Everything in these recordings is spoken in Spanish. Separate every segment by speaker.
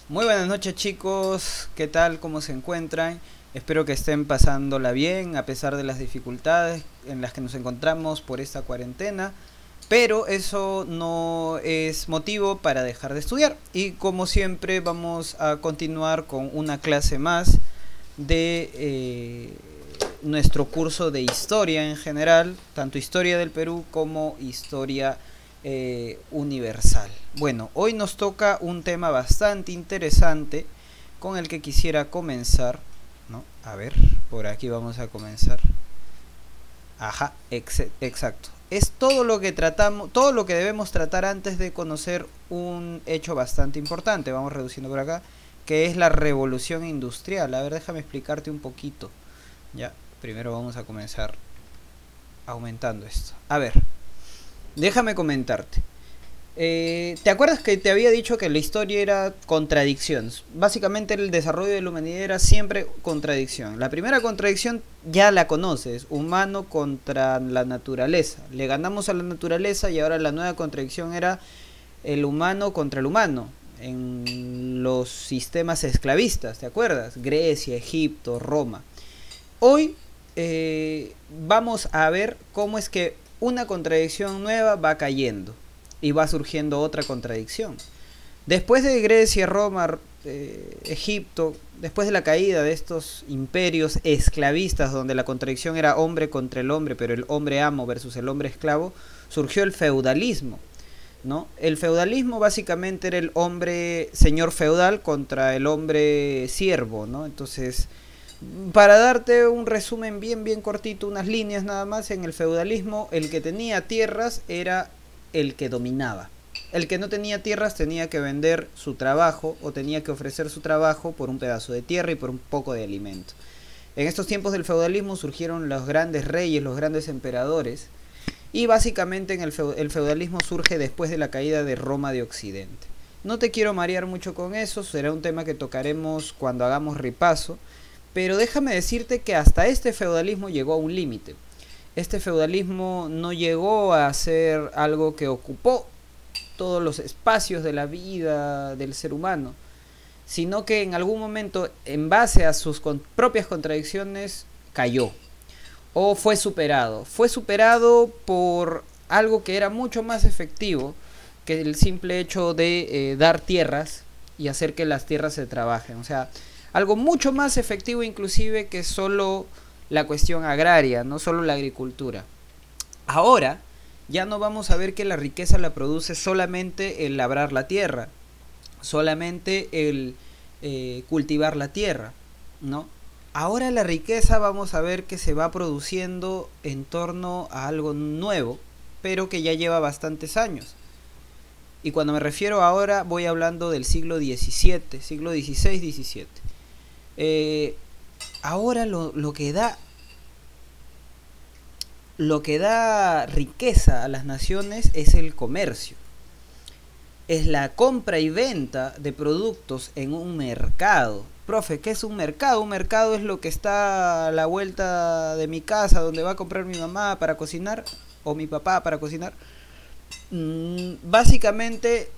Speaker 1: Muy buenas noches chicos, ¿qué tal? ¿Cómo se encuentran? Espero que estén pasándola bien a pesar de las dificultades en las que nos encontramos por esta cuarentena, pero eso no es motivo para dejar de estudiar y como siempre vamos a continuar con una clase más de nuestro curso de historia en general, tanto historia del Perú como historia universal. Bueno, hoy nos toca un tema bastante interesante con el que quisiera comenzar, ¿no? A ver, por aquí vamos a comenzar. Ajá, exacto. Es todo lo que tratamos, todo lo que debemos tratar antes de conocer un hecho bastante importante. Vamos reduciendo por acá, que es la revolución industrial. A ver, déjame explicarte un poquito. Ya, primero vamos a comenzar aumentando esto. A ver, déjame comentarte. ¿Te acuerdas que te había dicho que la historia era contradicción? Básicamente el desarrollo de la humanidad era siempre contradicción. La primera contradicción ya la conoces, humano contra la naturaleza. Le ganamos a la naturaleza y ahora la nueva contradicción era el humano contra el humano. En los sistemas esclavistas, ¿te acuerdas? Grecia, Egipto, Roma. Hoy vamos a ver cómo es que una contradicción nueva va cayendo y va surgiendo otra contradicción. Después de Grecia, Roma, Egipto, después de la caída de estos imperios esclavistas donde la contradicción era hombre contra el hombre, pero el hombre amo versus el hombre esclavo, surgió el feudalismo, ¿no? El feudalismo básicamente era el hombre señor feudal contra el hombre siervo, ¿no? Entonces, para darte un resumen bien cortito, unas líneas nada más, en el feudalismo el que tenía tierras era el que dominaba. El que no tenía tierras tenía que vender su trabajo o tenía que ofrecer su trabajo por un pedazo de tierra y por un poco de alimento. En estos tiempos del feudalismo surgieron los grandes reyes, los grandes emperadores, y básicamente el feudalismo surge después de la caída de Roma de Occidente. No te quiero marear mucho con eso, será un tema que tocaremos cuando hagamos repaso, pero déjame decirte que hasta este feudalismo llegó a un límite. Este feudalismo no llegó a ser algo que ocupó todos los espacios de la vida del ser humano, sino que en algún momento, en base a sus propias contradicciones, cayó o fue superado. Fue superado por algo que era mucho más efectivo que el simple hecho de dar tierras y hacer que las tierras se trabajen. O sea, algo mucho más efectivo inclusive que solo la cuestión agraria, no solo la agricultura. Ahora ya no vamos a ver que la riqueza la produce solamente el labrar la tierra, solamente el cultivar la tierra, ¿no? Ahora la riqueza vamos a ver que se va produciendo en torno a algo nuevo, pero que ya lleva bastantes años. Y cuando me refiero a ahora, voy hablando del siglo XVII, siglo XVI, XVII. Ahora lo que da riqueza a las naciones es el comercio. Es la compra y venta de productos en un mercado. Profe, ¿qué es un mercado? Un mercado es lo que está a la vuelta de mi casa, donde va a comprar mi mamá para cocinar, o mi papá para cocinar. Básicamente,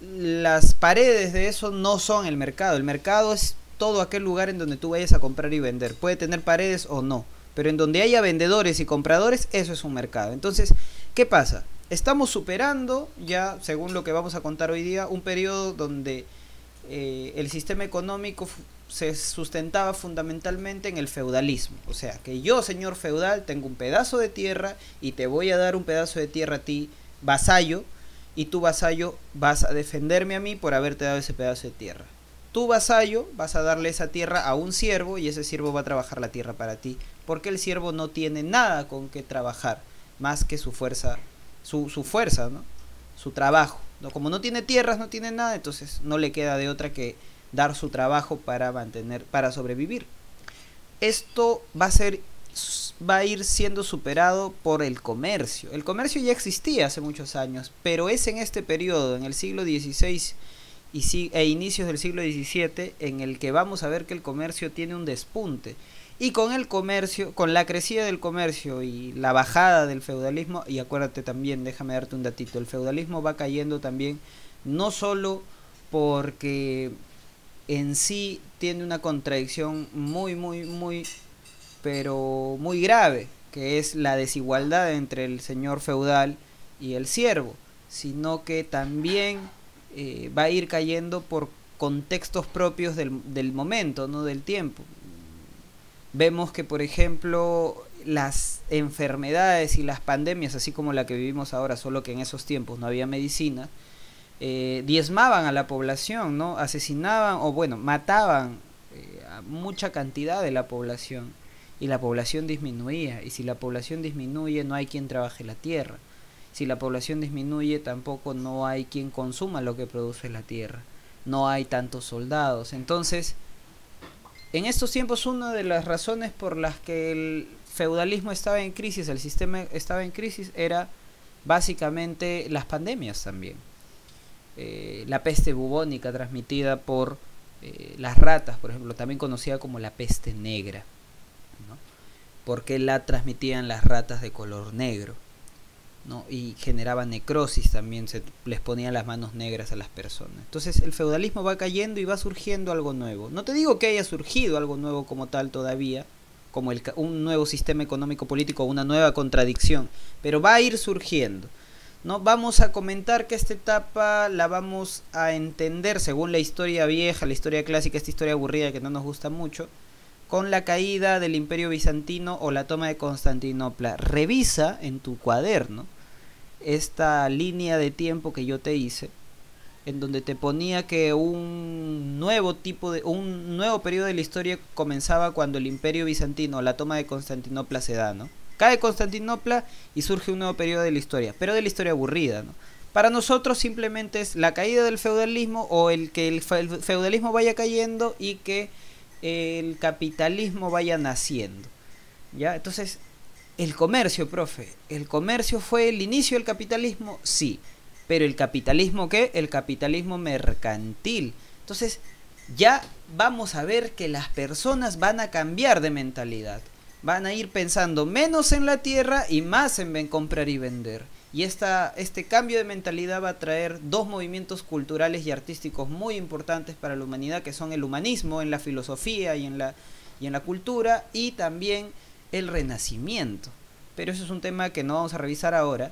Speaker 1: las paredes de eso no son el mercado. El mercado es todo aquel lugar en donde tú vayas a comprar y vender. Puede tener paredes o no, pero en donde haya vendedores y compradores, eso es un mercado. Entonces, ¿qué pasa? Estamos superando ya, según lo que vamos a contar hoy día, un periodo donde el sistema económico se sustentaba fundamentalmente en el feudalismo. O sea, que yo, señor feudal, tengo un pedazo de tierra y te voy a dar un pedazo de tierra a ti, vasallo, y tú, vasallo, vas a defenderme a mí por haberte dado ese pedazo de tierra. Tu vasallo vas a darle esa tierra a un siervo y ese siervo va a trabajar la tierra para ti, porque el siervo no tiene nada con que trabajar más que su fuerza, su fuerza, ¿no? Su trabajo, ¿no? Como no tiene tierras, no tiene nada, entonces no le queda de otra que dar su trabajo para mantener, para sobrevivir. Esto va a ir siendo superado por el comercio. El comercio ya existía hace muchos años, pero es en este periodo, en el siglo XVI e inicios del siglo XVII, en el que vamos a ver que el comercio tiene un despunte. Y con el comercio, con la crecida del comercio y la bajada del feudalismo, y acuérdate también, déjame darte un datito, el feudalismo va cayendo también no solo porque en sí tiene una contradicción pero muy grave, que es la desigualdad entre el señor feudal y el siervo, sino que también va a ir cayendo por contextos propios del momento, ¿no? Del tiempo. Vemos que, por ejemplo, las enfermedades y las pandemias, así como la que vivimos ahora, solo que en esos tiempos no había medicina, diezmaban a la población, ¿no? Asesinaban o bueno, mataban a mucha cantidad de la población, y la población disminuía, y si la población disminuye no hay quien trabaje la tierra, si la población disminuye tampoco no hay quien consuma lo que produce la tierra, no hay tantos soldados. Entonces, en estos tiempos, una de las razones por las que el feudalismo estaba en crisis, el sistema estaba en crisis, era básicamente las pandemias también. La peste bubónica transmitida por las ratas, por ejemplo, también conocida como la peste negra, ¿no? Porque la transmitían las ratas de color negro, ¿no? Y generaba necrosis también, se les ponían las manos negras a las personas. Entonces el feudalismo va cayendo y va surgiendo algo nuevo. No te digo que haya surgido algo nuevo como tal todavía, como un nuevo sistema económico político, una nueva contradicción, pero va a ir surgiendo, ¿no? Vamos a comentar que esta etapa la vamos a entender según la historia vieja, la historia clásica, esta historia aburrida que no nos gusta mucho, con la caída del Imperio Bizantino o la toma de Constantinopla. Revisa en tu cuaderno esta línea de tiempo que yo te hice, en donde te ponía que un nuevo periodo de la historia comenzaba cuando el Imperio Bizantino, la toma de Constantinopla se da, ¿no? Cae Constantinopla y surge un nuevo periodo de la historia, pero de la historia aburrida, ¿no? Para nosotros simplemente es la caída del feudalismo, o el que el feudalismo vaya cayendo y que el capitalismo vaya naciendo, ¿ya? Entonces, el comercio, profe, ¿el comercio fue el inicio del capitalismo? Sí, pero ¿el capitalismo qué? El capitalismo mercantil. Entonces, ya vamos a ver que las personas van a cambiar de mentalidad, van a ir pensando menos en la tierra y más en comprar y vender. Y este cambio de mentalidad va a traer dos movimientos culturales y artísticos muy importantes para la humanidad, que son el humanismo en la filosofía y en la cultura, y también el renacimiento. Pero eso es un tema que no vamos a revisar ahora,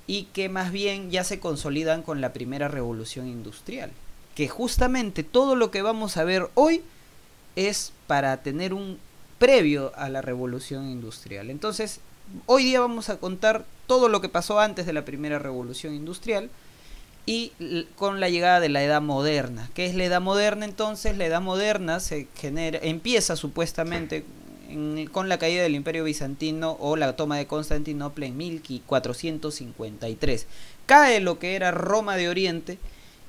Speaker 1: y que más bien ya se consolidan con la primera revolución industrial, que justamente todo lo que vamos a ver hoy es para tener un previo a la revolución industrial. Entonces, hoy día vamos a contar todo lo que pasó antes de la primera revolución industrial y con la llegada de la edad moderna. ¿Qué es la edad moderna entonces? La edad moderna empieza supuestamente con la caída del Imperio Bizantino o la toma de Constantinopla en 1453. Cae lo que era Roma de Oriente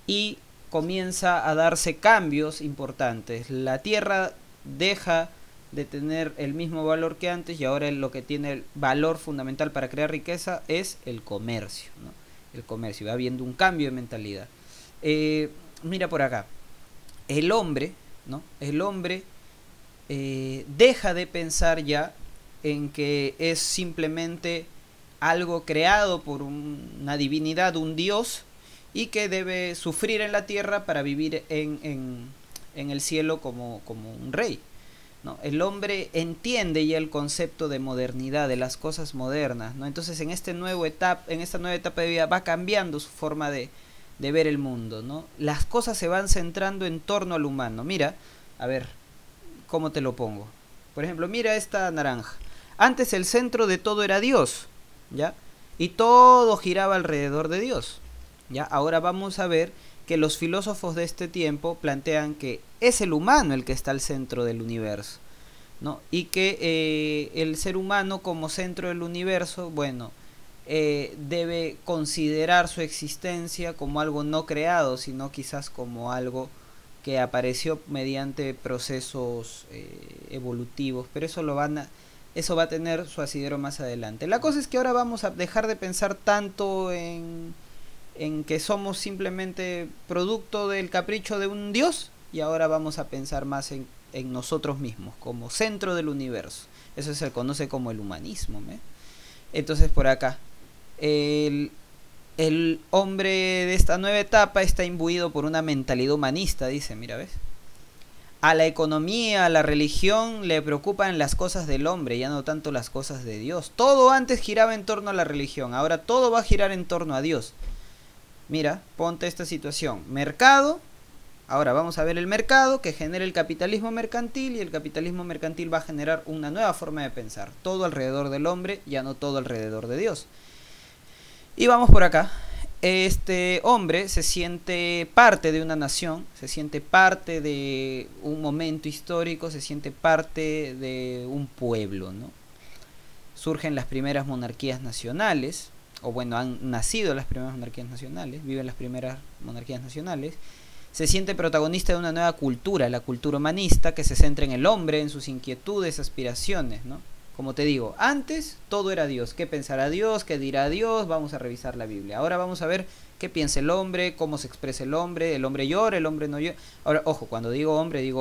Speaker 1: y comienza a darse cambios importantes. La tierra deja de tener el mismo valor que antes y ahora lo que tiene el valor fundamental para crear riqueza es el comercio, ¿no? El comercio, va habiendo un cambio de mentalidad. Mira por acá, el hombre, ¿no? El hombre deja de pensar ya en que es simplemente algo creado por una divinidad, un dios, y que debe sufrir en la tierra para vivir en el cielo como un rey, ¿no? El hombre entiende ya el concepto de modernidad, de las cosas modernas, ¿no? Entonces en esta nueva etapa de vida va cambiando su forma de ver el mundo, ¿no? Las cosas se van centrando en torno al humano. Mira, a ver, ¿cómo te lo pongo? Por ejemplo, mira esta naranja. Antes el centro de todo era Dios, ¿ya? Y todo giraba alrededor de Dios, ¿ya? Ahora vamos a ver que los filósofos de este tiempo plantean que es el humano el que está al centro del universo, ¿no? Y que el ser humano como centro del universo, bueno, debe considerar su existencia como algo no creado, sino quizás como algo que apareció mediante procesos evolutivos, pero eso va a tener su asidero más adelante. La cosa es que ahora vamos a dejar de pensar tanto en que somos simplemente producto del capricho de un dios, y ahora vamos a pensar más en nosotros mismos como centro del universo. Eso se conoce como el humanismo, ¿eh? Entonces por acá el hombre de esta nueva etapa está imbuido por una mentalidad humanista, dice, mira, ¿ves? A la economía, a la religión le preocupan las cosas del hombre, ya no tanto las cosas de Dios. Todo antes giraba en torno a la religión, ahora todo va a girar en torno a Dios. Mira, ponte esta situación. Mercado, ahora vamos a ver el mercado que genera el capitalismo mercantil, y el capitalismo mercantil va a generar una nueva forma de pensar. Todo alrededor del hombre, ya no todo alrededor de Dios. Y vamos por acá. Este hombre se siente parte de una nación, se siente parte de un momento histórico, se siente parte de un pueblo, ¿no? Surgen las primeras monarquías nacionales, o bueno, han nacido las primeras monarquías nacionales, viven las primeras monarquías nacionales. Se siente protagonista de una nueva cultura, la cultura humanista, que se centra en el hombre, en sus inquietudes, aspiraciones, ¿no? Como te digo, antes todo era Dios. ¿Qué pensará Dios? ¿Qué dirá Dios? Vamos a revisar la Biblia. Ahora vamos a ver qué piensa el hombre, cómo se expresa el hombre llora, el hombre no llora. Ahora, ojo, cuando digo hombre,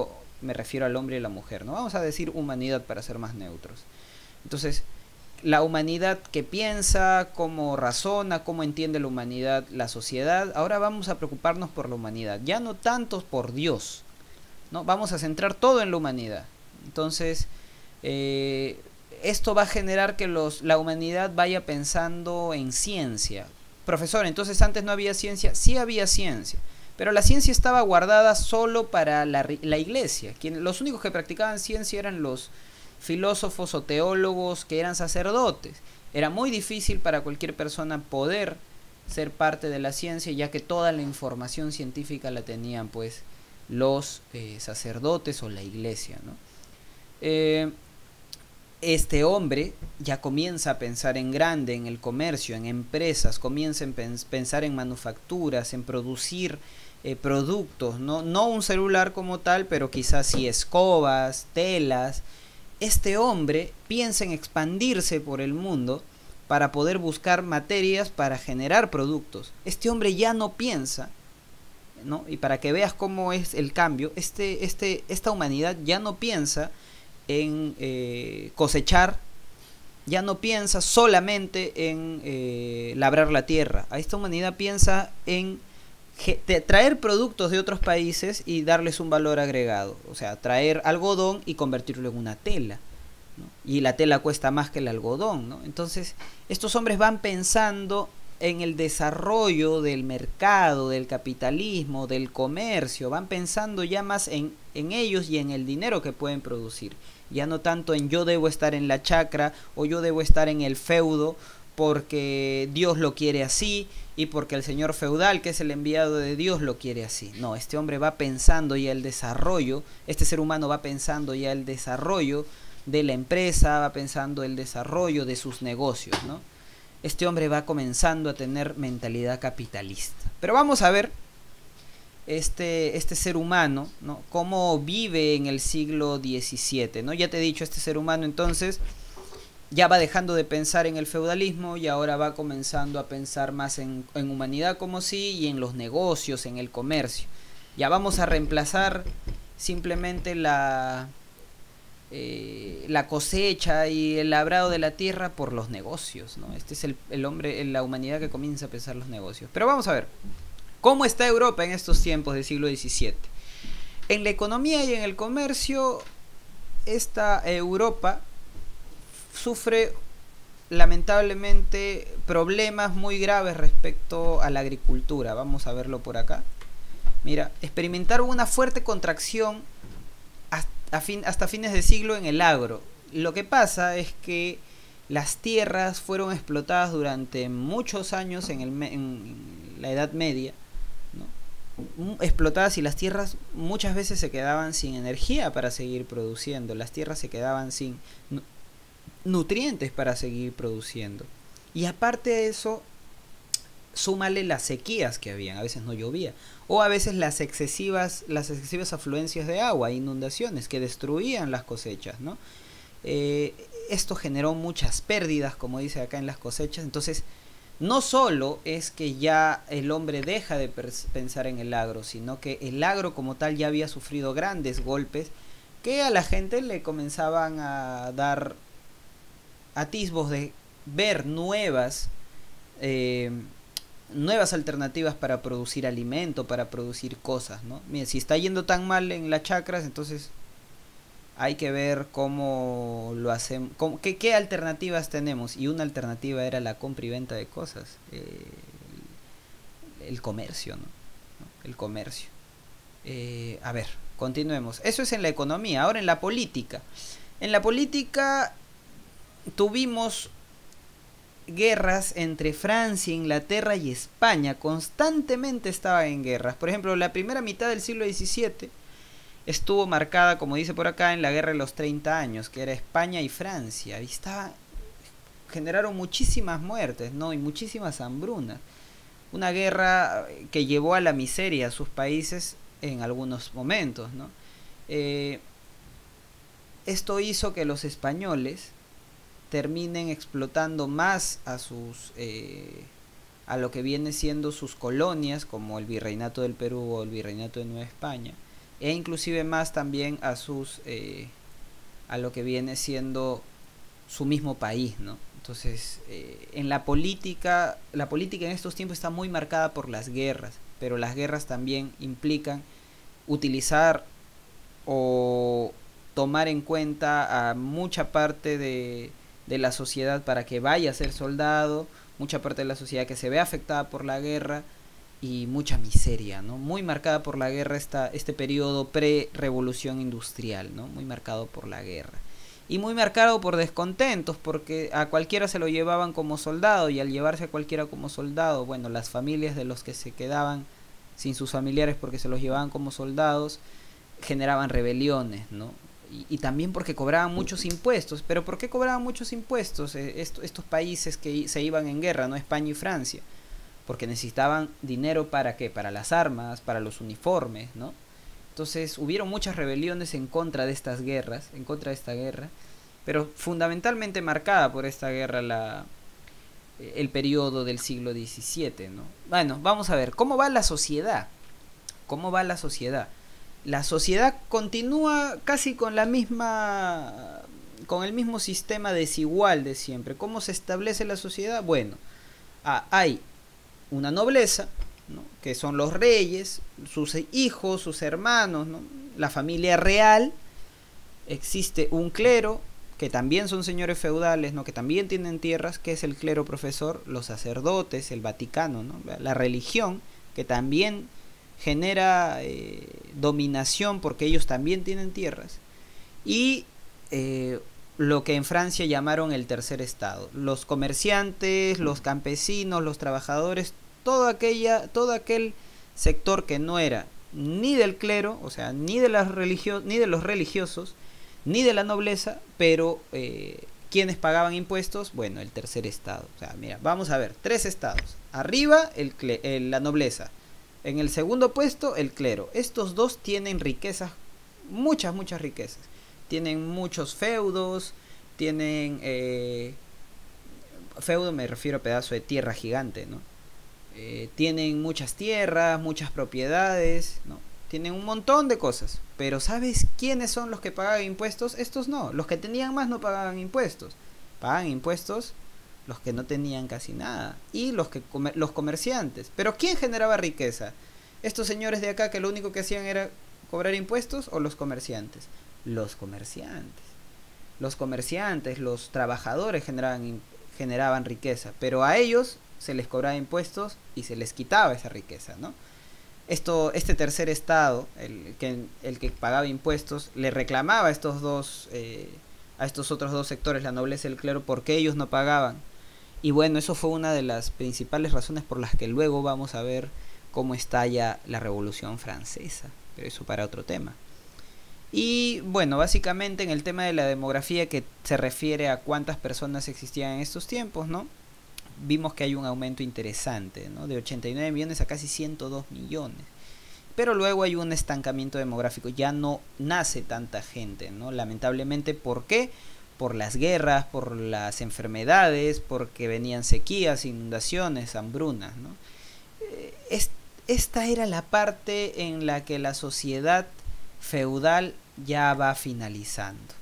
Speaker 1: me refiero al hombre y la mujer, ¿no? Vamos a decir humanidad para ser más neutros. Entonces, la humanidad que piensa, cómo razona, cómo entiende la humanidad, la sociedad. Ahora vamos a preocuparnos por la humanidad, ya no tanto por Dios, ¿no? Vamos a centrar todo en la humanidad. Entonces, esto va a generar que la humanidad vaya pensando en ciencia. Profesor, entonces antes no había ciencia. Sí había ciencia, pero la ciencia estaba guardada solo para la iglesia. Los únicos que practicaban ciencia eran los filósofos o teólogos que eran sacerdotes. Era muy difícil para cualquier persona poder ser parte de la ciencia, ya que toda la información científica la tenían pues los sacerdotes o la iglesia, ¿no? Este hombre ya comienza a pensar en grande, en el comercio, en empresas, comienza a pensar en manufacturas, en producir productos, no un celular como tal, pero quizás sí escobas, telas. Este hombre piensa en expandirse por el mundo para poder buscar materias para generar productos. Este hombre ya no piensa, ¿no? Y para que veas cómo es el cambio, esta humanidad ya no piensa en cosechar, ya no piensa solamente en labrar la tierra. A esta humanidad piensa en traer productos de otros países y darles un valor agregado. O sea, traer algodón y convertirlo en una tela, ¿no? Y la tela cuesta más que el algodón, ¿no? Entonces, estos hombres van pensando en el desarrollo del mercado, del capitalismo, del comercio. Van pensando ya más en ellos y en el dinero que pueden producir. Ya no tanto en yo debo estar en la chacra o yo debo estar en el feudo porque Dios lo quiere así y porque el señor feudal, que es el enviado de Dios, lo quiere así. No, este hombre va pensando ya el desarrollo, este ser humano va pensando ya el desarrollo de la empresa, va pensando el desarrollo de sus negocios, ¿no? Este hombre va comenzando a tener mentalidad capitalista. Pero vamos a ver este ser humano, ¿no? Cómo vive en el siglo XVII, ¿no? Ya te he dicho, este ser humano entonces ya va dejando de pensar en el feudalismo y ahora va comenzando a pensar más en humanidad como sí y en los negocios, en el comercio. Ya vamos a reemplazar simplemente la cosecha y el labrado de la tierra por los negocios, ¿no? Este es el hombre, la humanidad que comienza a pensar los negocios. Pero vamos a ver, ¿cómo está Europa en estos tiempos del siglo XVII? En la economía y en el comercio, esta Europa sufre lamentablemente problemas muy graves respecto a la agricultura. Vamos a verlo por acá. Mira, experimentaron una fuerte contracción hasta fines de siglo en el agro. Lo que pasa es que las tierras fueron explotadas durante muchos años en la Edad Media, ¿no? Explotadas, y las tierras muchas veces se quedaban sin energía para seguir produciendo. Las tierras se quedaban sin nutrientes para seguir produciendo. Y aparte de eso, súmale las sequías que habían, a veces no llovía, o a veces las excesivas afluencias de agua, inundaciones que destruían las cosechas, ¿no? Esto generó muchas pérdidas, como dice acá en las cosechas. Entonces, no solo es que ya el hombre deja de pensar en el agro, sino que el agro como tal ya había sufrido grandes golpes que a la gente le comenzaban a dar atisbos de ver nuevas nuevas alternativas para producir alimento, para producir cosas, ¿no? Mira, si está yendo tan mal en las chacras, entonces hay que ver cómo lo hacemos, qué alternativas tenemos. Y una alternativa era la compra y venta de cosas, el comercio, ¿no? El comercio. A ver, continuemos. Eso es en la economía. Ahora en la política. En la política tuvimos guerras entre Francia, Inglaterra y España. Constantemente estaban en guerras. Por ejemplo, la primera mitad del siglo XVII estuvo marcada, como dice por acá, en la guerra de los 30 años, que era España y Francia. Y generaron muchísimas muertes, ¿no? Y muchísimas hambrunas. Una guerra que llevó a la miseria a sus países en algunos momentos, ¿no? Esto hizo que los españoles terminen explotando más a lo que viene siendo sus colonias, como el Virreinato del Perú o el Virreinato de Nueva España, e inclusive más también a lo que viene siendo su mismo país, ¿no? Entonces, en la política en estos tiempos está muy marcada por las guerras, pero las guerras también implican utilizar o tomar en cuenta a mucha parte de la sociedad para que vaya a ser soldado, mucha parte de la sociedad que se ve afectada por la guerra y mucha miseria, ¿no? Muy marcada por la guerra este periodo pre-revolución industrial, ¿no? Muy marcado por la guerra. Y muy marcado por descontentos, porque a cualquiera se lo llevaban como soldado, y al llevarse a cualquiera como soldado, bueno, las familias de los que se quedaban sin sus familiares porque se los llevaban como soldados, generaban rebeliones, ¿no? Y también porque cobraban muchos impuestos. ¿Pero por qué cobraban muchos impuestos estos países que se iban en guerra, no España y Francia? Porque necesitaban dinero ¿para qué? Para las armas, para los uniformes, ¿no? Entonces hubieron muchas rebeliones en contra de estas guerras, en contra de esta guerra, pero fundamentalmente marcada por esta guerra el periodo del siglo XVII, ¿no? Bueno, vamos a ver, ¿cómo va la sociedad? ¿Cómo va la sociedad? La sociedad continúa casi con el mismo sistema desigual de siempre. ¿Cómo se establece la sociedad? Bueno, hay una nobleza, ¿no? Que son los reyes, sus hijos, sus hermanos, ¿no? La familia real. Existe un clero, que también son señores feudales, ¿no? Que también tienen tierras, que es el clero profesor, los sacerdotes, el Vaticano, ¿no? La religión, que también genera dominación porque ellos también tienen tierras. Y lo que en Francia llamaron el tercer estado, los comerciantes, los campesinos, los trabajadores, todo aquel sector que no era ni del clero, o sea, ni de los religiosos, ni de la nobleza, pero ¿quiénes pagaban impuestos? Bueno, el tercer estado. O sea, mira, vamos a ver, 3 estados. Arriba la nobleza, en el segundo puesto el clero. Estos dos tienen riquezas, muchas riquezas. Tienen muchos feudos, tienen feudo, me refiero a pedazo de tierra gigante, ¿no? Tienen muchas tierras, muchas propiedades, ¿no? Tienen un montón de cosas. Pero ¿sabes quiénes son los que pagaban impuestos? Estos no. Los que tenían más no pagaban impuestos. Pagan impuestos los que no tenían casi nada. Y los comerciantes. Pero ¿quién generaba riqueza? ¿Estos señores de acá que lo único que hacían era cobrar impuestos, o los comerciantes? Los comerciantes. Los comerciantes, los trabajadores generaban riqueza. Pero a ellos se les cobraba impuestos y se les quitaba esa riqueza, ¿no? Este tercer estado, el que pagaba impuestos, le reclamaba a estos otros dos sectores, la nobleza y el clero, porque ellos no pagaban. Y bueno, eso fue una de las principales razones por las que luego vamos a ver cómo estalla la Revolución Francesa, pero eso para otro tema. Y bueno, básicamente en el tema de la demografía, que se refiere a cuántas personas existían en estos tiempos, ¿no? Vimos que hay un aumento interesante, ¿no? De 89 millones a casi 102 millones. Pero luego hay un estancamiento demográfico, ya no nace tanta gente, ¿no? Lamentablemente, ¿por qué? Por las guerras, por las enfermedades, porque venían sequías, inundaciones, hambrunas, ¿no? Esta era la parte en la que la sociedad feudal ya va finalizando.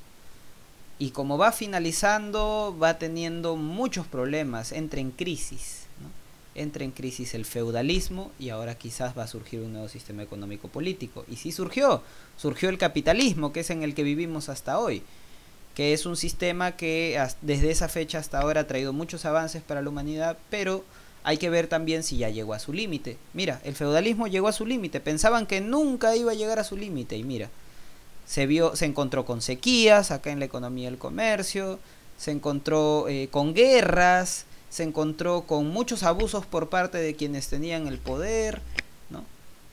Speaker 1: Y como va finalizando, va teniendo muchos problemas, entra en crisis, ¿no? entra en crisis el feudalismo y ahora quizás va a surgir un nuevo sistema económico político. Y sí surgió el capitalismo, que es en el que vivimos hasta hoy, que es un sistema que desde esa fecha hasta ahora ha traído muchos avances para la humanidad, pero hay que ver también si ya llegó a su límite. Mira, el feudalismo llegó a su límite, pensaban que nunca iba a llegar a su límite y mira, se encontró con sequías acá en la economía del comercio, se encontró con guerras, se encontró con muchos abusos por parte de quienes tenían el poder, ¿no?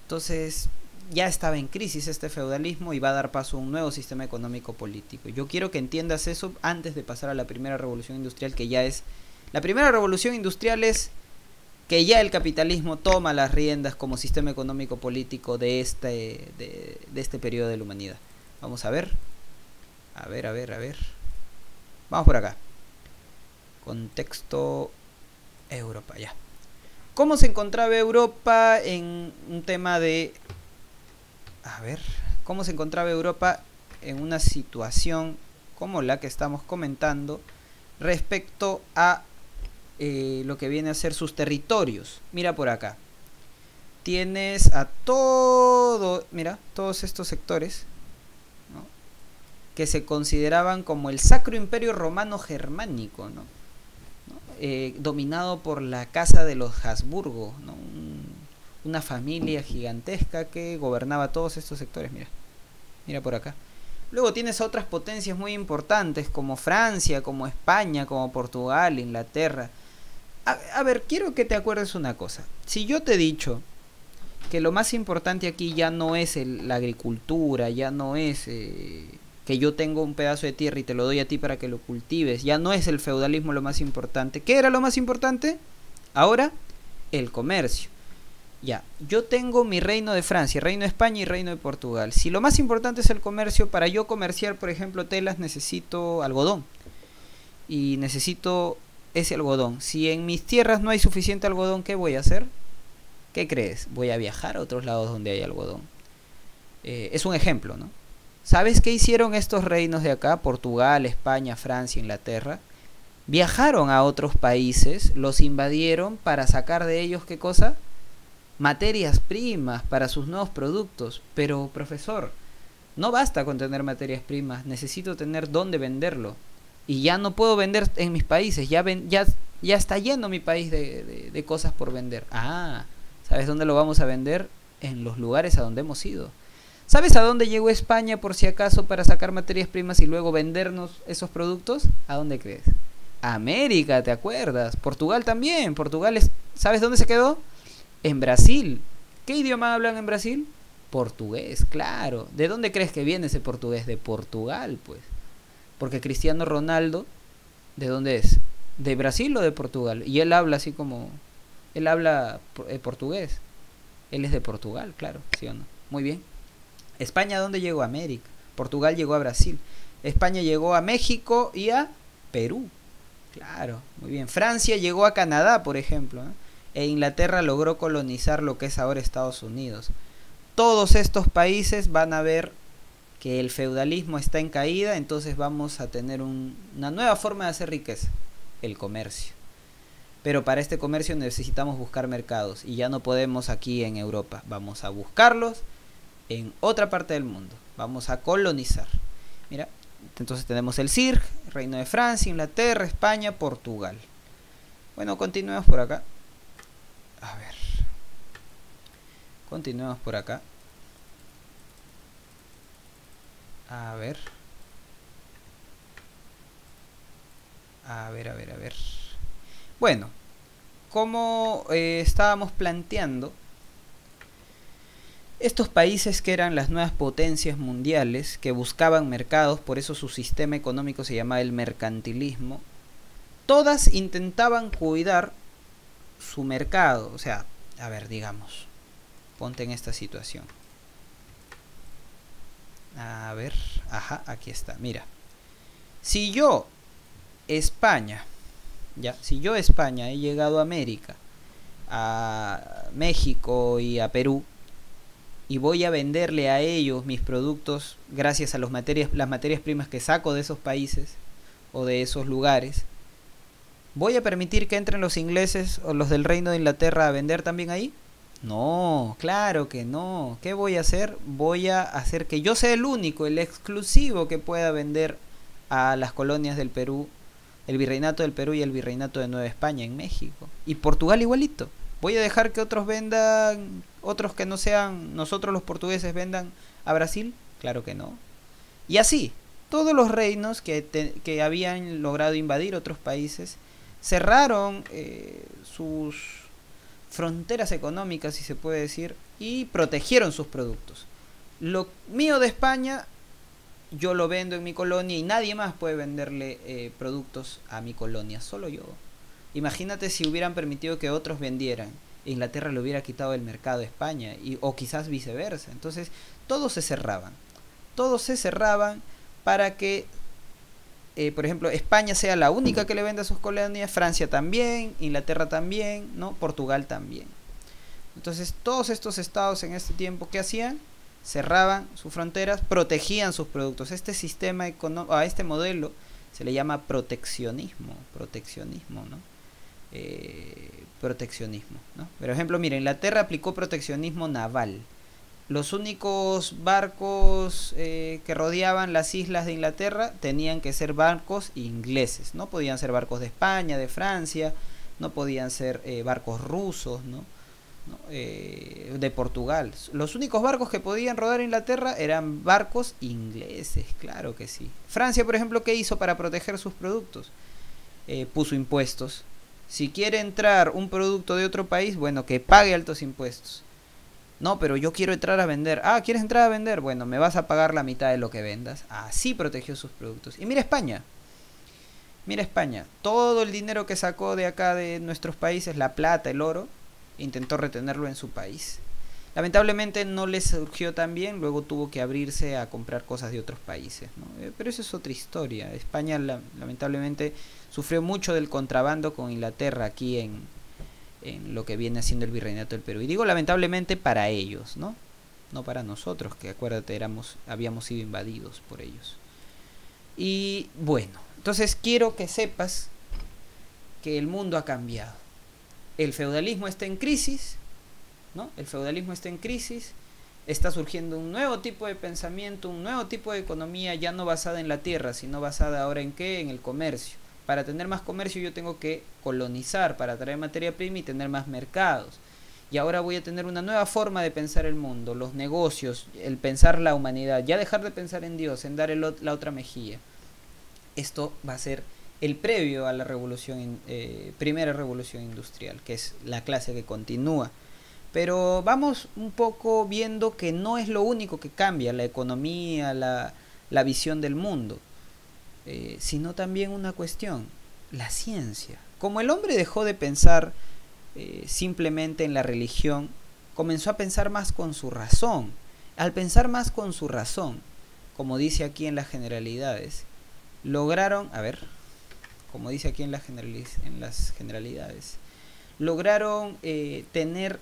Speaker 1: Entonces ya estaba en crisis este feudalismo y va a dar paso a un nuevo sistema económico político. Yo quiero que entiendas eso antes de pasar a la primera revolución industrial, que ya es... La primera revolución industrial es que ya el capitalismo toma las riendas como sistema económico político de este periodo de la humanidad. Vamos a ver. A ver. Vamos por acá. Contexto Europa, ya. ¿Cómo se encontraba Europa en un tema de... A ver, ¿cómo se encontraba Europa en una situación como la que estamos comentando respecto a lo que viene a ser sus territorios? Mira por acá. Tienes a todos estos sectores, ¿no?, que se consideraban como el Sacro Imperio Romano Germánico, ¿no? Dominado por la casa de los Habsburgo, ¿no? Una familia gigantesca que gobernaba todos estos sectores. Mira por acá. Luego tienes otras potencias muy importantes como Francia, como España, como Portugal, Inglaterra. A ver, quiero que te acuerdes una cosa. Si yo te he dicho que lo más importante aquí ya no es la agricultura, ya no es que yo tengo un pedazo de tierra y te lo doy a ti para que lo cultives, ya no es el feudalismo lo más importante. ¿Qué era lo más importante? Ahora, el comercio. Ya, yo tengo mi reino de Francia, reino de España y reino de Portugal. Si lo más importante es el comercio, para yo comerciar, por ejemplo, telas, necesito algodón. Y necesito ese algodón. Si en mis tierras no hay suficiente algodón, ¿qué voy a hacer? ¿Qué crees? Voy a viajar a otros lados donde hay algodón. Es un ejemplo, ¿no? ¿Sabes qué hicieron estos reinos de acá? Portugal, España, Francia, Inglaterra. Viajaron a otros países, los invadieron para sacar de ellos, ¿qué cosa? Materias primas para sus nuevos productos. Pero, profesor, no basta con tener materias primas, necesito tener dónde venderlo. Y ya no puedo vender en mis países, ya está lleno mi país de cosas por vender. Ah, ¿sabes dónde lo vamos a vender? En los lugares a donde hemos ido. ¿Sabes a dónde llegó España por si acaso para sacar materias primas y luego vendernos esos productos? ¿A dónde crees? América, ¿te acuerdas? Portugal también. ¿Sabes dónde se quedó? En Brasil. ¿Qué idioma hablan en Brasil? Portugués, claro. ¿De dónde crees que viene ese portugués? De Portugal, pues. Porque Cristiano Ronaldo, ¿de dónde es? ¿De Brasil o de Portugal? Y él habla así como... Él habla portugués. Él es de Portugal, claro, ¿sí o no? Muy bien. España, ¿a dónde llegó? A América. Portugal llegó a Brasil. España llegó a México y a Perú. Claro, muy bien. Francia llegó a Canadá, por ejemplo, ¿eh? E Inglaterra logró colonizar lo que es ahora Estados Unidos. Todos estos países van a ver que el feudalismo está en caída, entonces vamos a tener una nueva forma de hacer riqueza, el comercio. Pero para este comercio necesitamos buscar mercados y ya no podemos aquí en Europa. Vamos a buscarlos en otra parte del mundo. Vamos a colonizar. Mira, entonces tenemos el CIRG, Reino de Francia, Inglaterra, España, Portugal. Bueno, continuemos por acá. A ver. Continuemos por acá. A ver. A ver. Bueno, como estábamos planteando, estos países que eran las nuevas potencias mundiales, que buscaban mercados, por eso su sistema económico se llamaba el mercantilismo, todas intentaban cuidar su mercado. O sea, a ver, digamos, ponte en esta situación. A ver, ajá, aquí está, mira. Si yo, España, he llegado a América, a México y a Perú, y voy a venderle a ellos mis productos gracias a las materias primas que saco de esos países o de esos lugares, ¿Voy a permitir que entren los ingleses o los del Reino de Inglaterra a vender también ahí? No, claro que no. ¿Qué voy a hacer? Voy a hacer que yo sea el único, el exclusivo que pueda vender a las colonias del Perú, el Virreinato del Perú y el Virreinato de Nueva España en México. Y Portugal igualito. Voy a dejar que otros vendan, otros que no sean nosotros los portugueses vendan a Brasil. Claro que no. Y así, todos los reinos que habían logrado invadir otros países cerraron sus fronteras económicas, si se puede decir, y protegieron sus productos. Lo mío de España, yo lo vendo en mi colonia y nadie más puede venderle productos a mi colonia, solo yo. Imagínate si hubieran permitido que otros vendieran. Inglaterra le hubiera quitado el mercado a España, o quizás viceversa. Entonces, todos se cerraban. Todos se cerraban para que, por ejemplo, España sea la única que le venda a sus colonias, Francia también, Inglaterra también, ¿no? Portugal también. Entonces, todos estos estados en este tiempo, ¿qué hacían? Cerraban sus fronteras, protegían sus productos. Este sistema económico, a este modelo se le llama proteccionismo, ¿no? Proteccionismo, ¿no? Por ejemplo, mira, Inglaterra aplicó proteccionismo naval. Los únicos barcos que rodeaban las islas de Inglaterra tenían que ser barcos ingleses, no podían ser barcos de España, de Francia, no podían ser barcos rusos, ¿no? De Portugal. Los únicos barcos que podían rodar en Inglaterra eran barcos ingleses, claro que sí. Francia, por ejemplo, ¿qué hizo para proteger sus productos? Puso impuestos. Si quiere entrar un producto de otro país, bueno, que pague altos impuestos. No, pero yo quiero entrar a vender. Ah, ¿quieres entrar a vender? Bueno, me vas a pagar la mitad de lo que vendas. Así protegió sus productos. Y mira España. Mira España. Todo el dinero que sacó de acá de nuestros países, la plata, el oro, intentó retenerlo en su país. Lamentablemente no le surgió tan bien, luego tuvo que abrirse a comprar cosas de otros países, ¿no? Pero eso es otra historia. España lamentablemente sufrió mucho del contrabando con Inglaterra aquí en lo que viene siendo el Virreinato del Perú. Y digo lamentablemente para ellos, ¿no? No para nosotros, que acuérdate, habíamos sido invadidos por ellos. Y bueno, entonces quiero que sepas que el mundo ha cambiado. El feudalismo está en crisis, ¿no? El feudalismo está en crisis, está surgiendo un nuevo tipo de pensamiento, un nuevo tipo de economía, ya no basada en la tierra, sino basada ahora en ¿qué? En el comercio. Para tener más comercio yo tengo que colonizar, para traer materia prima y tener más mercados. Y ahora voy a tener una nueva forma de pensar el mundo, los negocios, el pensar la humanidad, ya dejar de pensar en Dios, en dar la otra mejilla. Esto va a ser el previo a la primera revolución industrial, que es la clase que continúa. Pero vamos un poco viendo que no es lo único que cambia la economía, la visión del mundo, sino también una cuestión, la ciencia. Como el hombre dejó de pensar simplemente en la religión, comenzó a pensar más con su razón. Al pensar más con su razón, como dice aquí en las generalidades, lograron, como dice aquí en las generalidades, lograron tener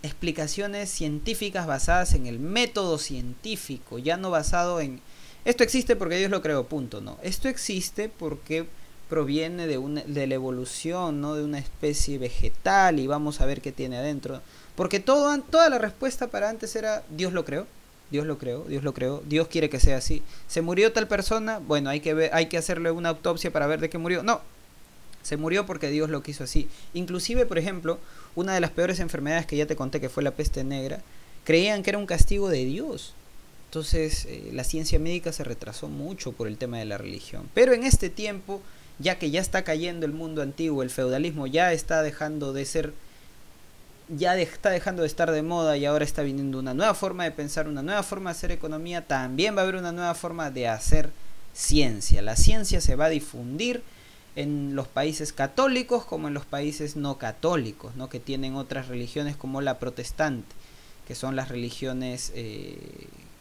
Speaker 1: explicaciones científicas basadas en el método científico, ya no basado en esto existe porque Dios lo creó, punto. No, esto existe porque proviene de la evolución, ¿no? De una especie vegetal, y vamos a ver qué tiene adentro, porque toda la respuesta para antes era Dios lo creó, Dios lo creó, Dios lo creó, Dios quiere que sea así. Se murió tal persona, bueno, hay que hacerle una autopsia para ver de qué murió. No, se murió porque Dios lo quiso así. Inclusive, por ejemplo, una de las peores enfermedades que ya te conté, que fue la peste negra, creían que era un castigo de Dios. Entonces la ciencia médica se retrasó mucho por el tema de la religión. Pero en este tiempo, ya que ya está cayendo el mundo antiguo, el feudalismo ya está dejando de ser, ya está dejando de estar de moda, y ahora está viniendo una nueva forma de pensar, una nueva forma de hacer economía, también va a haber una nueva forma de hacer ciencia. La ciencia se va a difundir en los países católicos como en los países no católicos, ¿no? Que tienen otras religiones como la protestante, que son las religiones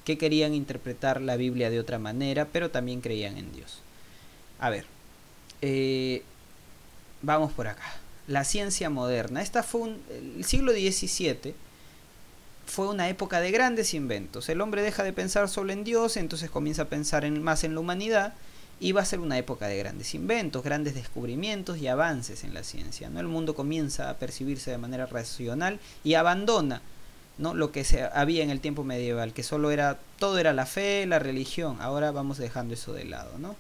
Speaker 1: que querían interpretar la Biblia de otra manera, pero también creían en Dios. A ver, vamos por acá. La ciencia moderna. Esta fue el siglo XVII fue una época de grandes inventos. El hombre deja de pensar solo en Dios, entonces comienza a pensar más en la humanidad, y va a ser una época de grandes inventos, grandes descubrimientos y avances en la ciencia, ¿no? El mundo comienza a percibirse de manera racional y abandona, ¿no?, lo que había en el tiempo medieval, que todo era la fe, la religión. Ahora vamos dejando eso de lado, ¿no?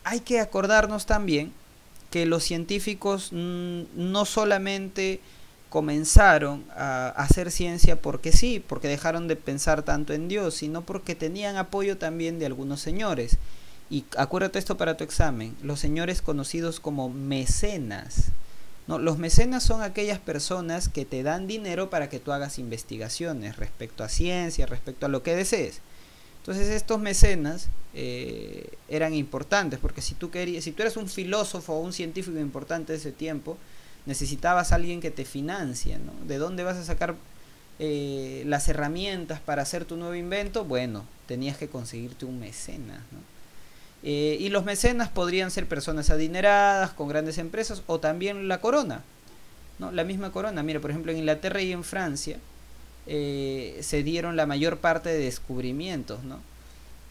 Speaker 1: Hay que acordarnos también que los científicos no solamente comenzaron a hacer ciencia porque sí, porque dejaron de pensar tanto en Dios, sino porque tenían apoyo también de algunos señores. Y acuérdate esto para tu examen: los señores conocidos como mecenas, ¿no? Los mecenas son aquellas personas que te dan dinero para que tú hagas investigaciones respecto a ciencia, respecto a lo que desees. Entonces estos mecenas eran importantes, porque si tú eres un filósofo o un científico importante de ese tiempo, necesitabas a alguien que te financie, ¿no? ¿De dónde vas a sacar las herramientas para hacer tu nuevo invento? Bueno, tenías que conseguirte un mecenas, ¿no? Y los mecenas podrían ser personas adineradas, con grandes empresas, o también la corona, ¿no? La misma corona. Mira, por ejemplo, en Inglaterra y en Francia se dieron la mayor parte de descubrimientos, ¿no?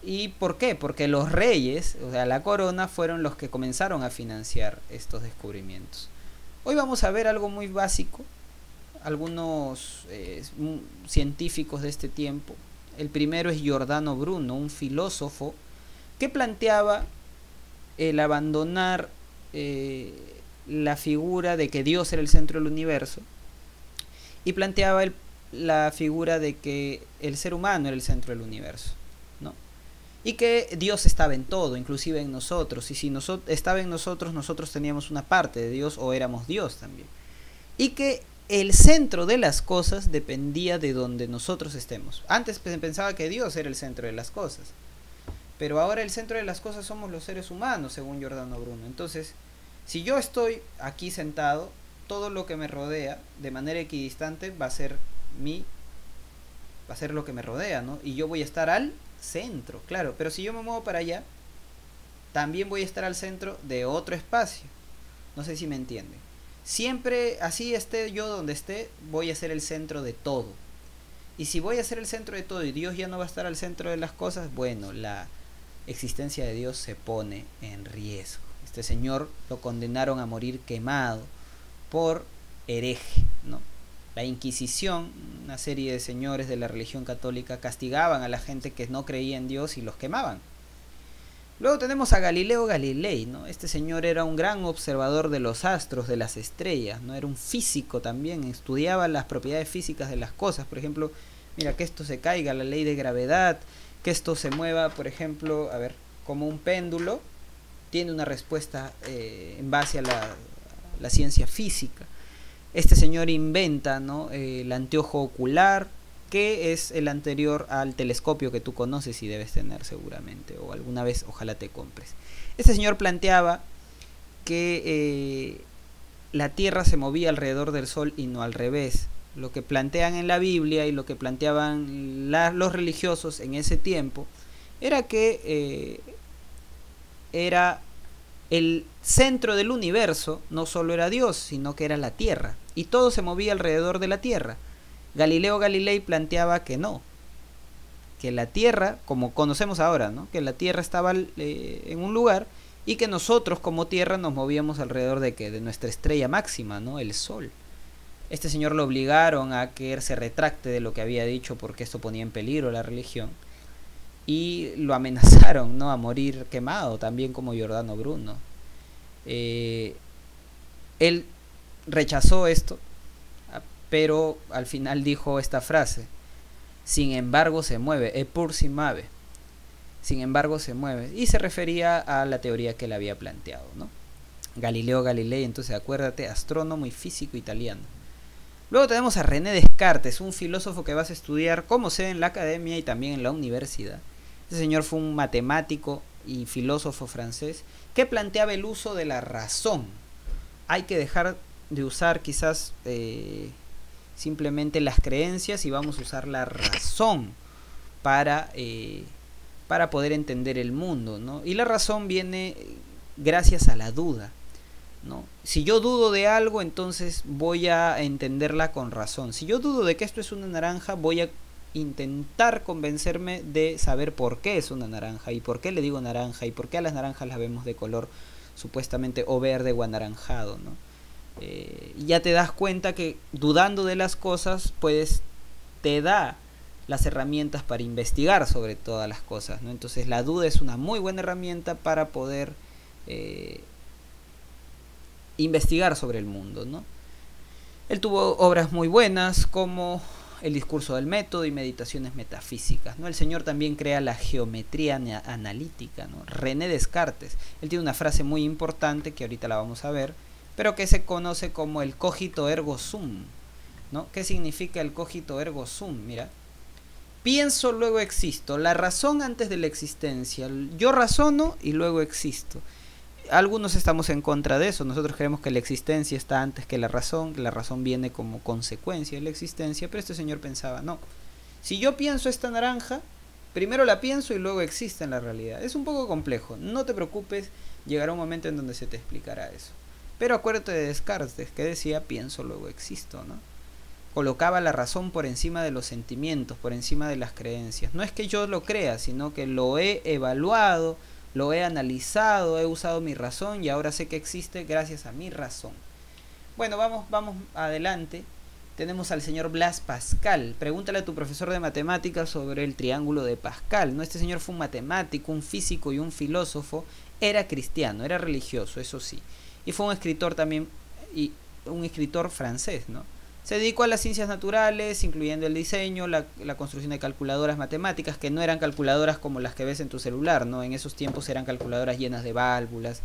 Speaker 1: ¿Y por qué? Porque los reyes, o sea, la corona, fueron los que comenzaron a financiar estos descubrimientos. Hoy vamos a ver algo muy básico, algunos científicos de este tiempo. El primero es Giordano Bruno, un filósofo que planteaba el abandonar la figura de que Dios era el centro del universo, y planteaba la figura de que el ser humano era el centro del universo, ¿no? Y que Dios estaba en todo, inclusive en nosotros, y si estaba en nosotros, nosotros teníamos una parte de Dios, o éramos Dios también, y que el centro de las cosas dependía de donde nosotros estemos. Antes pensaba que Dios era el centro de las cosas, pero ahora el centro de las cosas somos los seres humanos, según Giordano Bruno. Entonces, si yo estoy aquí sentado, todo lo que me rodea de manera equidistante va a ser lo que me rodea, ¿no? Y yo voy a estar al centro, claro, pero si yo me muevo para allá, también voy a estar al centro de otro espacio. No sé si me entienden. Siempre, así esté yo donde esté, voy a ser el centro de todo. Y si voy a ser el centro de todo y Dios ya no va a estar al centro de las cosas, bueno, la existencia de Dios se pone en riesgo. Este señor lo condenaron a morir quemado por hereje, ¿no? La Inquisición, una serie de señores de la religión católica, castigaban a la gente que no creía en Dios y los quemaban. Luego tenemos a Galileo Galilei, ¿no? Este señor era un gran observador de los astros, de las estrellas, ¿no? Era un físico también, estudiaba las propiedades físicas de las cosas. Por ejemplo, mira, que esto se caiga, la ley de gravedad, que esto se mueva, por ejemplo, a ver, como un péndulo, tiene una respuesta en base a la ciencia física. Este señor inventa, ¿no?, el anteojo ocular, que es el anterior al telescopio que tú conoces y debes tener seguramente, o alguna vez ojalá te compres. Este señor planteaba que la Tierra se movía alrededor del Sol y no al revés. Lo que plantean en la Biblia y lo que planteaban los religiosos en ese tiempo era que era el centro del universo, no solo era Dios, sino que era la Tierra, y todo se movía alrededor de la Tierra. Galileo Galilei planteaba que no, que la Tierra, como conocemos ahora, ¿no?, que la Tierra estaba en un lugar, y que nosotros como Tierra nos movíamos alrededor de nuestra estrella máxima, ¿no?, el Sol. Este señor lo obligaron a que se retracte de lo que había dicho, porque esto ponía en peligro la religión, y lo amenazaron, ¿no?, a morir quemado, también como Giordano Bruno. Él rechazó esto, pero al final dijo esta frase: sin embargo se mueve, eppur si mueve, sin embargo se mueve, y se refería a la teoría que él había planteado, ¿no? Galileo Galilei, entonces acuérdate, astrónomo y físico italiano. Luego tenemos a René Descartes, un filósofo que vas a estudiar, como sea, en la academia y también en la universidad. Este señor fue un matemático y filósofo francés que planteaba el uso de la razón. Hay que dejar de usar quizás simplemente las creencias, y vamos a usar la razón para poder entender el mundo, ¿no? Y la razón viene gracias a la duda, ¿no? Si yo dudo de algo, entonces voy a entenderla con razón. Si yo dudo de que esto es una naranja, voy a intentar convencerme de saber por qué es una naranja y por qué le digo naranja y por qué a las naranjas las vemos de color supuestamente o verde o anaranjado, ¿no? Ya te das cuenta que dudando de las cosas, pues te da las herramientas para investigar sobre todas las cosas, ¿no? Entonces la duda es una muy buena herramienta para poder investigar sobre el mundo, ¿no? Él tuvo obras muy buenas como El discurso del método y Meditaciones metafísicas, ¿no? El señor también crea la geometría analítica, ¿no? René Descartes, él tiene una frase muy importante que ahorita la vamos a ver, pero que se conoce como el cogito ergo sum, ¿no? ¿Qué significa el cogito ergo sum? Mira, pienso, luego existo, la razón antes de la existencia, yo razono y luego existo. Algunos estamos en contra de eso, nosotros creemos que la existencia está antes que la razón viene como consecuencia de la existencia, pero este señor pensaba, no, si yo pienso esta naranja, primero la pienso y luego existe en la realidad. Es un poco complejo, no te preocupes, llegará un momento en donde se te explicará eso. Pero acuérdate de Descartes, que decía, pienso, luego existo, ¿no? Colocaba la razón por encima de los sentimientos, por encima de las creencias. No es que yo lo crea, sino que lo he evaluado, lo he analizado, he usado mi razón y ahora sé que existe gracias a mi razón. Bueno, vamos adelante. Tenemos al señor Blaise Pascal. Pregúntale a tu profesor de matemáticas sobre el triángulo de Pascal, ¿no? Este señor fue un matemático, un físico y un filósofo. Era cristiano, era religioso, eso sí. Y fue un escritor también, y un escritor francés, ¿no? Se dedicó a las ciencias naturales, incluyendo el diseño, la construcción de calculadoras matemáticas, que no eran calculadoras como las que ves en tu celular, ¿no? En esos tiempos eran calculadoras llenas de válvulas,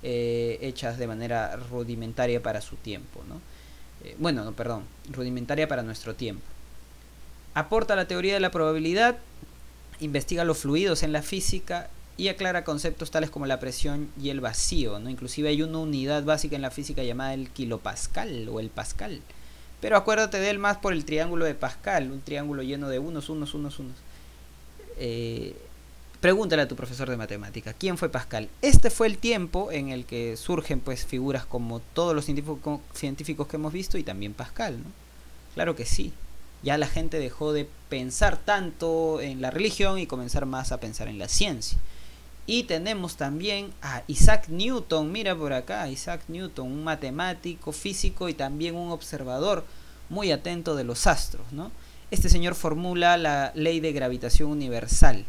Speaker 1: hechas de manera rudimentaria para su tiempo, ¿no? Rudimentaria para nuestro tiempo. Aporta la teoría de la probabilidad, investiga los fluidos en la física y aclara conceptos tales como la presión y el vacío, ¿no? Inclusive hay una unidad básica en la física llamada el kilopascal o el pascal. Pero acuérdate de él más por el triángulo de Pascal, un triángulo lleno de unos. Pregúntale a tu profesor de matemática, ¿quién fue Pascal? Este fue el tiempo en el que surgen pues figuras como todos los científicos que hemos visto y también Pascal, ¿no? Claro que sí. Ya la gente dejó de pensar tanto en la religión y comenzar más a pensar en la ciencia. Y tenemos también a Isaac Newton, mira por acá, Isaac Newton, un matemático, físico y también un observador muy atento de los astros, ¿no? Este señor formula la ley de gravitación universal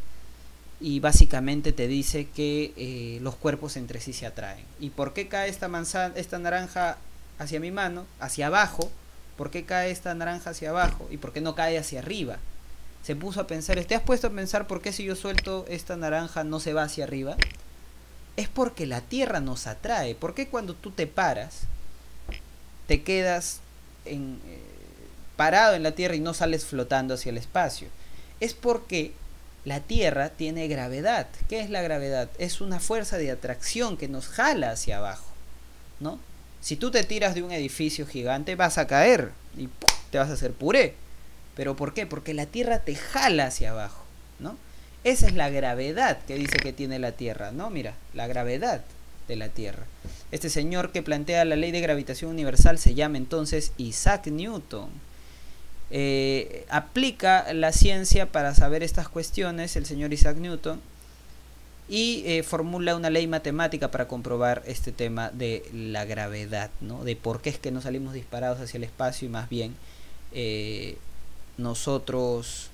Speaker 1: y básicamente te dice que los cuerpos entre sí se atraen. ¿Y por qué cae esta naranja hacia mi mano, hacia abajo? ¿Por qué cae esta naranja hacia abajo? ¿Y por qué no cae hacia arriba? Se puso a pensar, ¿te has puesto a pensar por qué si yo suelto esta naranja no se va hacia arriba? Es porque la Tierra nos atrae. ¿Por qué cuando tú te paras, te quedas parado en la Tierra y no sales flotando hacia el espacio? Es porque la Tierra tiene gravedad. ¿Qué es la gravedad? Es una fuerza de atracción que nos jala hacia abajo, ¿no? Si tú te tiras de un edificio gigante vas a caer y te vas a hacer puré. ¿Pero por qué? Porque la Tierra te jala hacia abajo, ¿no? Esa es la gravedad que dice que tiene la Tierra, ¿no? Mira, la gravedad de la Tierra. Este señor que plantea la ley de gravitación universal se llama entonces Isaac Newton. Aplica la ciencia para saber estas cuestiones, el señor Isaac Newton, y formula una ley matemática para comprobar este tema de la gravedad, ¿no? De por qué es que no salimos disparados hacia el espacio y más bien nosotros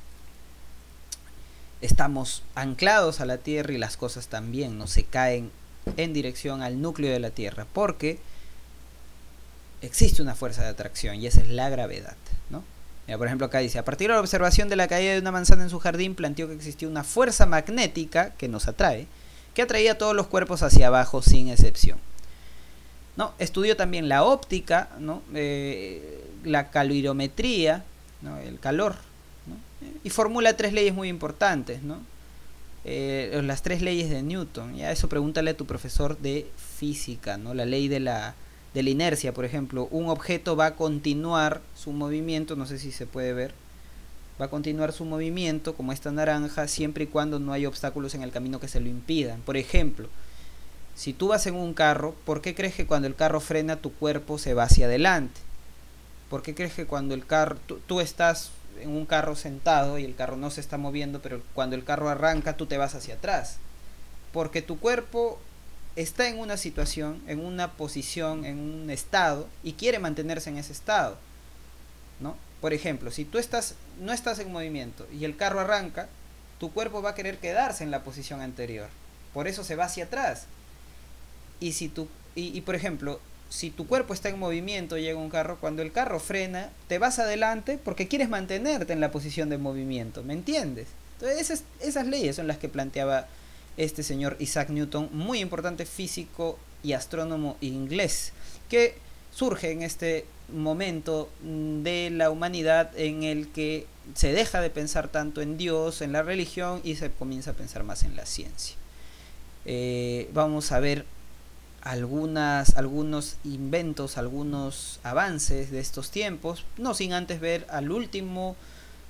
Speaker 1: estamos anclados a la Tierra y las cosas también no se caen en dirección al núcleo de la Tierra, porque existe una fuerza de atracción y esa es la gravedad, ¿no? Mira, por ejemplo, acá dice, a partir de la observación de la caída de una manzana en su jardín, planteó que existía una fuerza magnética que nos atrae, que atraía a todos los cuerpos hacia abajo sin excepción, ¿no? Estudió también la óptica, ¿no? La calorimetría, ¿no? El calor, ¿no? Y formula 3 leyes muy importantes, ¿no? Las 3 leyes de Newton. Ya eso pregúntale a tu profesor de física, ¿no? La ley de la inercia, por ejemplo, un objeto va a continuar su movimiento, no sé si se puede ver, va a continuar su movimiento como esta naranja siempre y cuando no hay obstáculos en el camino que se lo impidan. Por ejemplo, si tú vas en un carro, ¿por qué crees que cuando el carro frena tu cuerpo se va hacia adelante? ¿Por qué crees que cuando el carro tú estás en un carro sentado y el carro no se está moviendo, pero cuando el carro arranca tú te vas hacia atrás, porque tu cuerpo está en una situación, en una posición, en un estado y quiere mantenerse en ese estado, ¿no? Por ejemplo, si tú no estás en movimiento y el carro arranca, tu cuerpo va a querer quedarse en la posición anterior, por eso se va hacia atrás. Y si tú y por ejemplo, si tu cuerpo está en movimiento, llega un carro, cuando el carro frena, te vas adelante porque quieres mantenerte en la posición de movimiento, ¿me entiendes? Entonces esas leyes son las que planteaba este señor Isaac Newton, muy importante físico y astrónomo inglés, que surge en este momento de la humanidad en el que se deja de pensar tanto en Dios, en la religión, y se comienza a pensar más en la ciencia. Vamos a ver algunos inventos, algunos avances de estos tiempos, no sin antes ver al último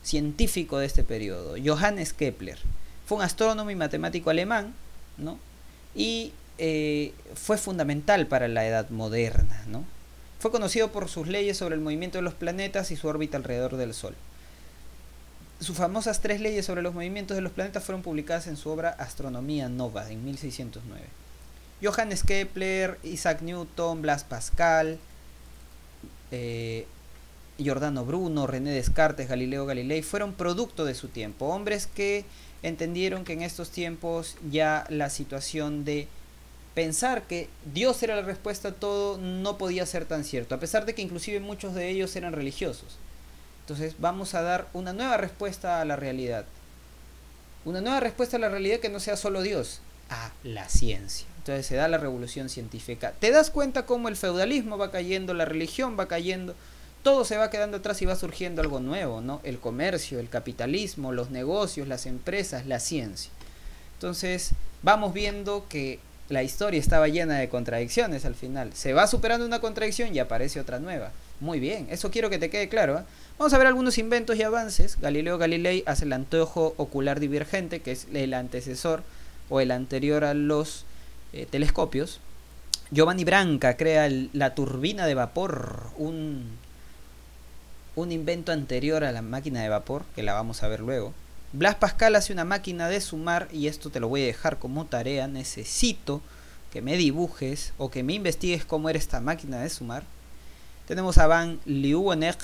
Speaker 1: científico de este periodo, Johannes Kepler. Fue un astrónomo y matemático alemán, ¿no? Y fue fundamental para la edad moderna, ¿no? Fue conocido por sus leyes sobre el movimiento de los planetas y su órbita alrededor del Sol. Sus famosas 3 leyes sobre los movimientos de los planetas fueron publicadas en su obra Astronomía Nova en 1609. Johannes Kepler, Isaac Newton, Blaise Pascal, Giordano Bruno, René Descartes, Galileo Galilei fueron producto de su tiempo, hombres que entendieron que en estos tiempos ya la situación de pensar que Dios era la respuesta a todo no podía ser tan cierto, a pesar de que inclusive muchos de ellos eran religiosos. Entonces vamos a dar una nueva respuesta a la realidad, una nueva respuesta a la realidad que no sea solo Dios, a la ciencia. Entonces se da la revolución científica. Te das cuenta cómo el feudalismo va cayendo, la religión va cayendo, todo se va quedando atrás y va surgiendo algo nuevo, ¿no? El comercio, el capitalismo, los negocios, las empresas, la ciencia. Entonces vamos viendo que la historia estaba llena de contradicciones al final. Se va superando una contradicción y aparece otra nueva. Muy bien, eso quiero que te quede claro, ¿eh? Vamos a ver algunos inventos y avances. Galileo Galilei hace el anteojo ocular divergente, que es el antecesor o el anterior a los telescopios. Giovanni Branca crea la turbina de vapor, un invento anterior a la máquina de vapor, que la vamos a ver luego. Blaise Pascal hace una máquina de sumar, y esto te lo voy a dejar como tarea. Necesito que me dibujes o que me investigues cómo era esta máquina de sumar. Tenemos a Van Leeuwenhoek,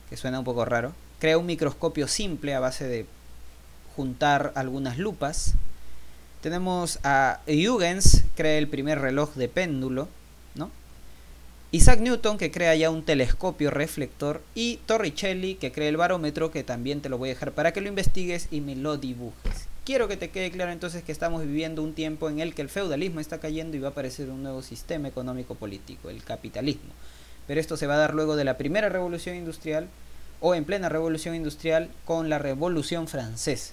Speaker 1: que suena un poco raro, crea un microscopio simple a base de juntar algunas lupas. Tenemos a Huygens, crea el primer reloj de péndulo, ¿no? Isaac Newton, que crea ya un telescopio reflector, y Torricelli, que crea el barómetro, que también te lo voy a dejar para que lo investigues y me lo dibujes. Quiero que te quede claro entonces que estamos viviendo un tiempo en el que el feudalismo está cayendo y va a aparecer un nuevo sistema económico-político, el capitalismo. Pero esto se va a dar luego de la primera revolución industrial, o en plena revolución industrial, con la Revolución Francesa.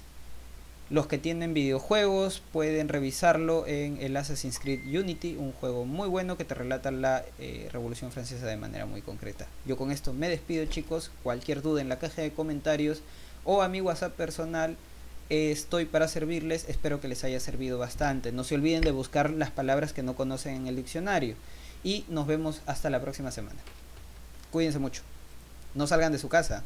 Speaker 1: Los que tienen videojuegos pueden revisarlo en el Assassin's Creed Unity, un juego muy bueno que te relata la Revolución Francesa de manera muy concreta. Yo con esto me despido, chicos. Cualquier duda en la caja de comentarios o a mi WhatsApp personal, estoy para servirles. Espero que les haya servido bastante. No se olviden de buscar las palabras que no conocen en el diccionario. Y nos vemos hasta la próxima semana. Cuídense mucho. No salgan de su casa.